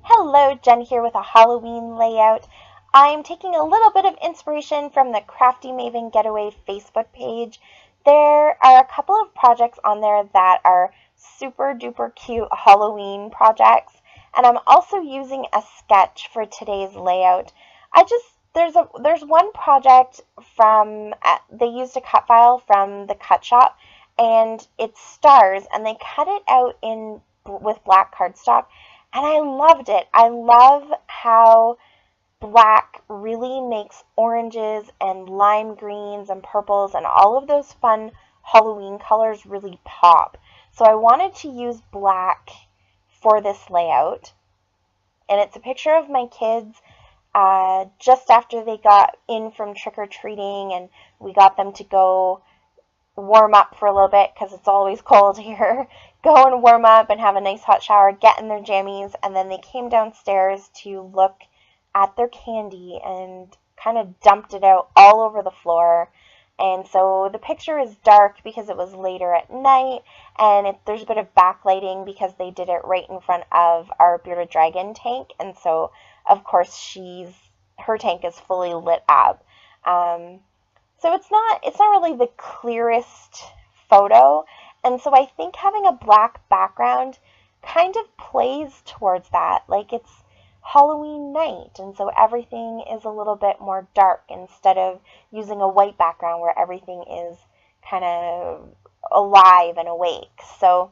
Hello, Jen here with a Halloween layout. I'm taking a little bit of inspiration from the Crafty Maven Getaway Facebook page. There are a couple of projects on there that are super duper cute Halloween projects, and I'm also using a sketch for today's layout. There's one project from they used a cut file from the cut shop, and it's stars, and they cut it out in with black cardstock, and I loved it. I love how black really makes oranges and lime greens and purples and all of those fun Halloween colors really pop. So I wanted to use black for this layout. And it's a picture of my kids just after they got in from trick-or-treating, and we got them to go warm up for a little bit because it's always cold here. Go and warm up and have a nice hot shower, get in their jammies, and then they came downstairs to look at their candy and kind of dumped it out all over the floor. And so the picture is dark because it was later at night, and there's a bit of backlighting because they did it right in front of our bearded dragon tank, and so of course her tank is fully lit up. So it's not really the clearest photo, and so I think having a black background kind of plays towards that. Like, it's Halloween night, and so everything is a little bit more dark instead of using a white background where everything is kind of alive and awake. So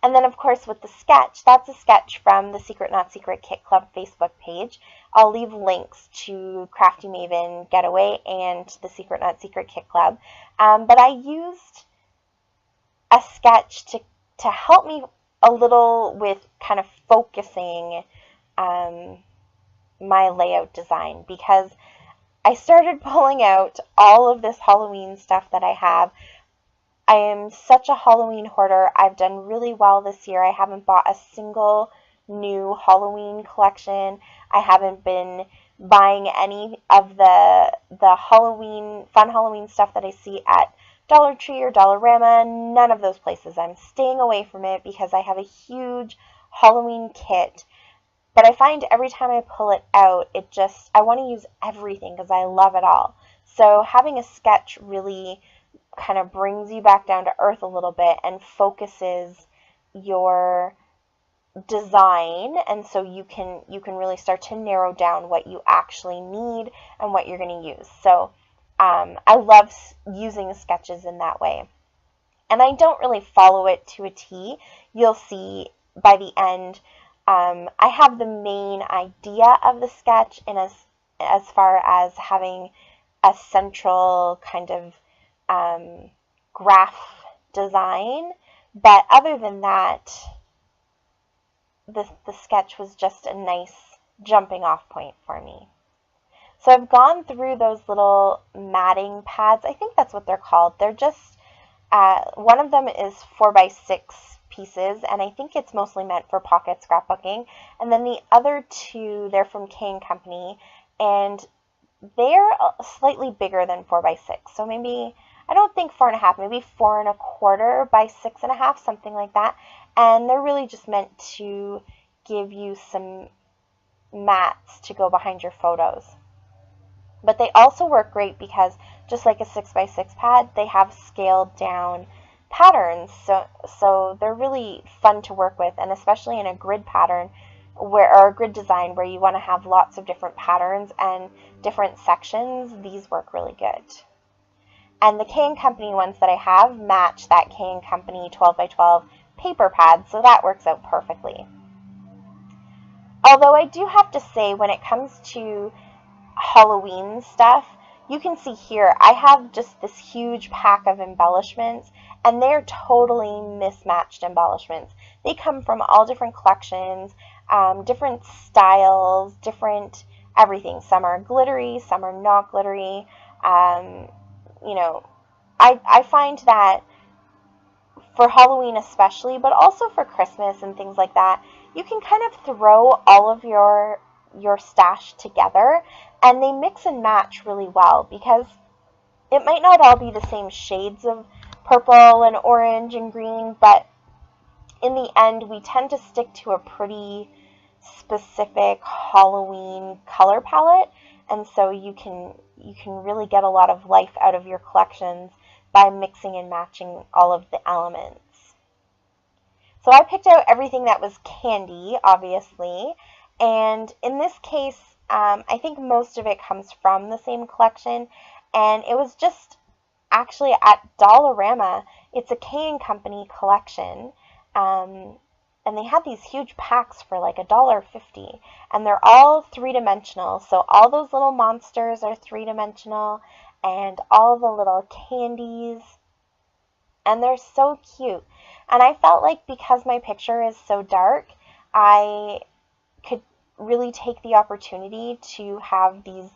and then, of course, with the sketch, that's a sketch from the Secret Not Secret Kit Club Facebook page. I'll leave links to Crafty Maven Getaway and the Secret Not Secret Kit Club. But I used a sketch to help me a little with kind of focusing my layout design, because I started pulling out all of this Halloween stuff that I have. I am such a Halloween hoarder. I've done really well this year. I haven't bought a single new Halloween collection. I haven't been buying any of the fun Halloween stuff that I see at Dollar Tree or Dollarama. None of those places. I'm staying away from it because I have a huge Halloween kit. But I find every time I pull it out, I want to use everything because I love it all. So having a sketch really kind of brings you back down to earth a little bit and focuses your design, and so you can really start to narrow down what you actually need and what you're going to use. So I love using sketches in that way, and I don't really follow it to a T. You'll see by the end I have the main idea of the sketch in as far as having a central kind of graph design, but other than that, the sketch was just a nice jumping off point for me. So I've gone through those little matting pads. I think that's what they're called. They're just, one of them is 4x6 pieces, and I think it's mostly meant for pocket scrapbooking. And then the other two, they're from K&Company, and they're slightly bigger than 4x6. So maybe, I don't think 4.5, maybe 4.25 by 6.5, something like that. And they're really just meant to give you some mats to go behind your photos. But they also work great because, just like a 6x6 pad, they have scaled down patterns. So they're really fun to work with, and especially in a grid pattern or a grid design where you want to have lots of different patterns and different sections, these work really good. And the K&Company ones that I have match that K&Company 12x12 paper pad, so that works out perfectly. Although I do have to say, when it comes to Halloween stuff, you can see here I have just this huge pack of embellishments, and they're totally mismatched embellishments. They come from all different collections, different styles, different everything. Some are glittery, some are not glittery. You know, I find that for Halloween especially, but also for Christmas and things like that, you can kind of throw all of your stash together, and they mix and match really well, because it might not all be the same shades of purple and orange and green, but in the end we tend to stick to a pretty specific Halloween color palette, and so you can really get a lot of life out of your collections by mixing and matching all of the elements. So I picked out everything that was candy, obviously, and in this case, I think most of it comes from the same collection, and it was just actually at Dollarama. It's a K&Company collection, and they had these huge packs for like $1.50, and they're all three-dimensional, so all those little monsters are three-dimensional, and all the little candies, and they're so cute. And I felt like because my picture is so dark, I could really take the opportunity to have these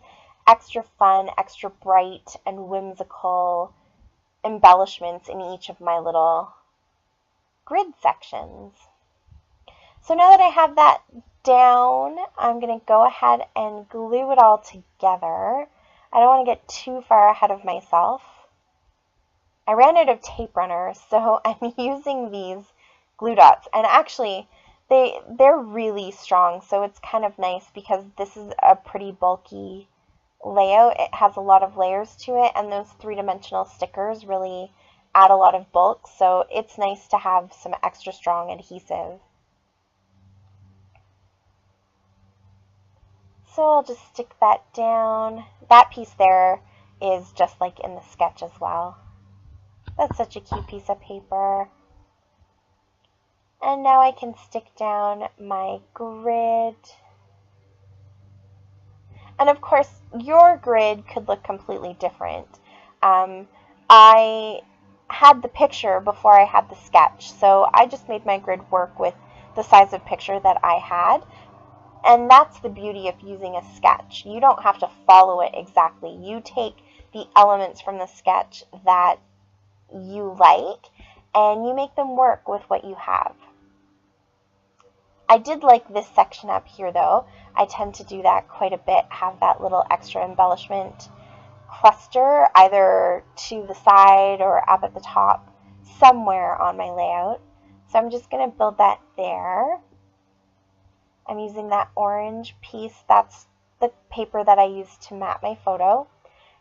extra fun, extra bright, and whimsical embellishments in each of my little grid sections. So now that I have that down, I'm going to go ahead and glue it all together. I don't want to get too far ahead of myself. I ran out of tape runners, so I'm using these glue dots. And actually, they're really strong, so it's kind of nice because this is a pretty bulky layout. It has a lot of layers to it, and those three-dimensional stickers really add a lot of bulk, so it's nice to have some extra strong adhesive. So I'll just stick that down. That piece there is just like in the sketch as well. That's such a cute piece of paper. And now I can stick down my grid. And of course, your grid could look completely different. I had the picture before I had the sketch, so I just made my grid work with the size of picture that I had. And that's the beauty of using a sketch. You don't have to follow it exactly. You take the elements from the sketch that you like, and you make them work with what you have. I did like this section up here, though. I tend to do that quite a bit, have that little extra embellishment cluster either to the side or up at the top, somewhere on my layout. So I'm just going to build that there. I'm using that orange piece. That's the paper that I used to map my photo.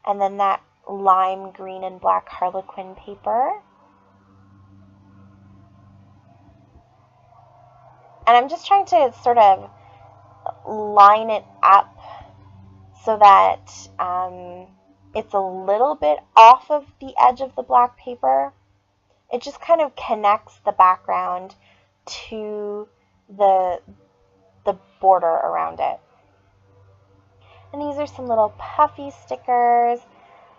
And then that lime green and black Harlequin paper. And I'm just trying to sort of line it up so that it's a little bit off of the edge of the black paper. It just kind of connects the background to the border around it. And these are some little puffy stickers.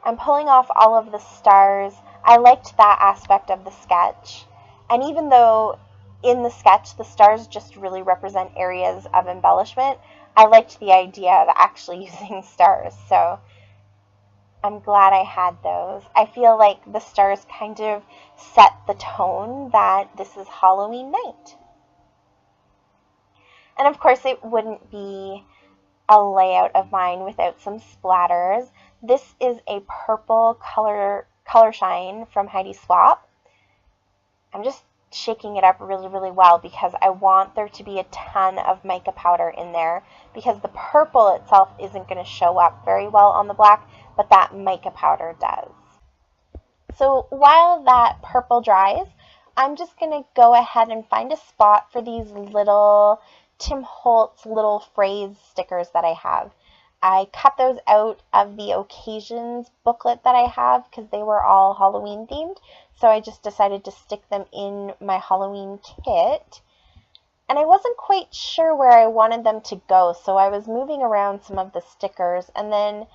I'm pulling off all of the stars. I liked that aspect of the sketch. And even though in the sketch the stars just really represent areas of embellishment, I liked the idea of actually using stars. So I'm glad I had those. I feel like the stars kind of set the tone that this is Halloween night. And of course, it wouldn't be a layout of mine without some splatters. This is a purple color shine from Heidi Swap. I'm just shaking it up really, really well because I want there to be a ton of mica powder in there, because the purple itself isn't going to show up very well on the black, but that mica powder does. So while that purple dries, I'm just going to go ahead and find a spot for these little Tim Holtz little phrase stickers that I have. I cut those out of the occasions booklet that I have because they were all Halloween themed, so I just decided to stick them in my Halloween kit. And I wasn't quite sure where I wanted them to go, so I was moving around some of the stickers, and then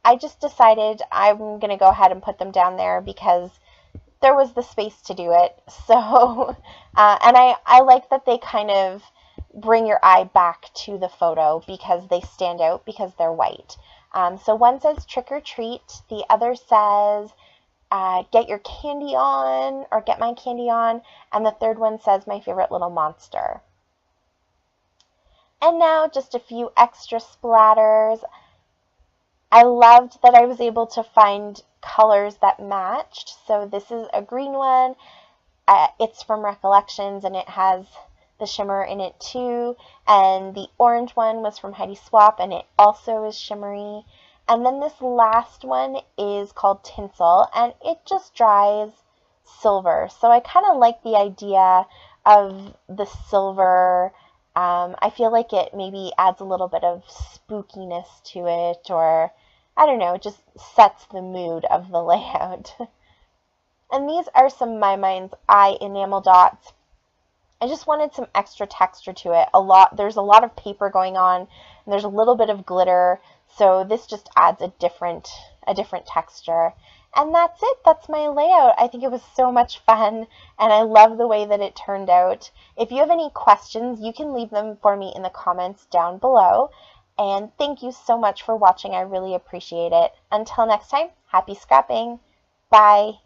I just decided I'm going to go ahead and put them down there because there was the space to do it. So, and I like that they kind of bring your eye back to the photo because they stand out because they're white. So one says trick or treat, the other says get your candy on, or get my candy on, and the third one says my favorite little monster. And now just a few extra splatters. I loved that I was able to find colors that matched. So this is a green one. It's from Recollections, and it has the shimmer in it too. And the orange one was from Heidi Swap, and it also is shimmery. And then this last one is called Tinsel, and it just dries silver. So I kind of like the idea of the silver. I feel like it maybe adds a little bit of spookiness to it, or I don't know, it just sets the mood of the layout. And these are some of My Mind's Eye enamel dots. I just wanted some extra texture to it. There's a lot of paper going on, and there's a little bit of glitter, so this just adds a different texture. And that's it. That's my layout. I think it was so much fun, and I love the way that it turned out. If you have any questions, you can leave them for me in the comments down below. And thank you so much for watching. I really appreciate it. Until next time, happy scrapping. Bye.